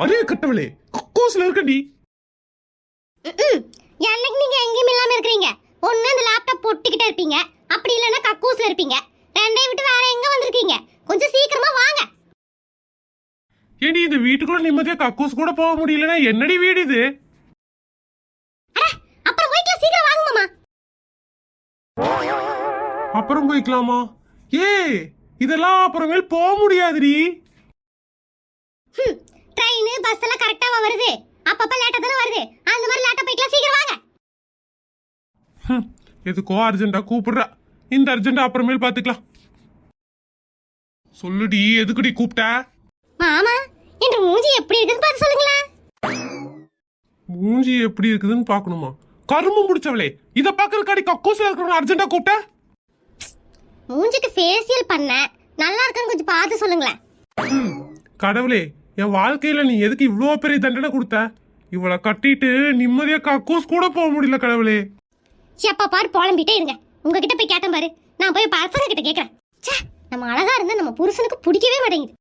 Array கட்டவளே, கக்கூஸ்ல இருக்கடி. என்னைக்கு நீங்க எங்கேயும் இல்லாம இருக்கீங்க? ஒண்ணு இந்த லேப்டாப் பொட்டிக்கிட்டே இருப்பீங்க, அப்படி இல்லைன்னா கக்கூஸ்ல இருப்பீங்க. ரெண்டையும் விட்டு வேற எங்க வந்திருக்கீங்க? கொஞ்சம் சீக்கிரமா வாங்க. ஏடி இந்த வீட்டுக்குள்ள நிம்மதியா கக்கூஸ் கூட போக முடியலன்னா என்னடி வீடு இது? அப்புறம் போய்க்கலாம், சீக்கிரம் வாங்க மாமா. அப்புறம் போய்க்கலாமா? இதெல்லாம் அப்புறமேல் போக முடியாதுடி. ட்ரெயின் பஸ் எல்லாம் கரெக்டாவா வருது? அப்பப்ப லேட்டா தானே வருது. அந்த மாதிரி லேட்டா போய்க்கலாம், சீக்கிரம் வாங்க. எதுக்கோ அர்ஜென்டா கூப்பிடுறா. இந்த அர்ஜென்டா அப்புறமேல் பாத்துக்கலாம். சொல்லுடி, எதுக்குடி கூப்பிட்ட? மாமா, என்ற மூஞ்சி எப்படி இருக்குன்னு பார்த்து சொல்லுங்களேன். மூஞ்சி எப்படி இருக்குதுன்னு பாக்கணுமா? கரும்பு முடிச்சவளே, இத பாக்குறதுக்காடி கக்கூஸ்ல இருக்கிறவங்க அர்ஜென்டா கூப்பிட்ட? மூஞ்சிக்கு ஃபேஷியல் பண்ண நல்லா இருக்குன்னு கொஞ்சம் பார்த்து சொல்லுங்களேன். கடவுளே, என் வாழ்க்கையில நீ எதுக்கு இவ்வளோ பெரிய தண்டனை கொடுத்த? இவளை கட்டிட்டு நிம்மதியா கக்கூஸ் கூட போக முடியல கடவுளே. எப்ப பாரு புலம்பிட்டே இருங்க. உங்ககிட்ட போய் கேட்டேன் பாரு, நான் போய் பசங்க கிட்ட கேட்கறேன். நம்ம அழகா இருந்தா நம்ம புருஷனுக்கு பிடிக்கவே மாட்டேங்குது.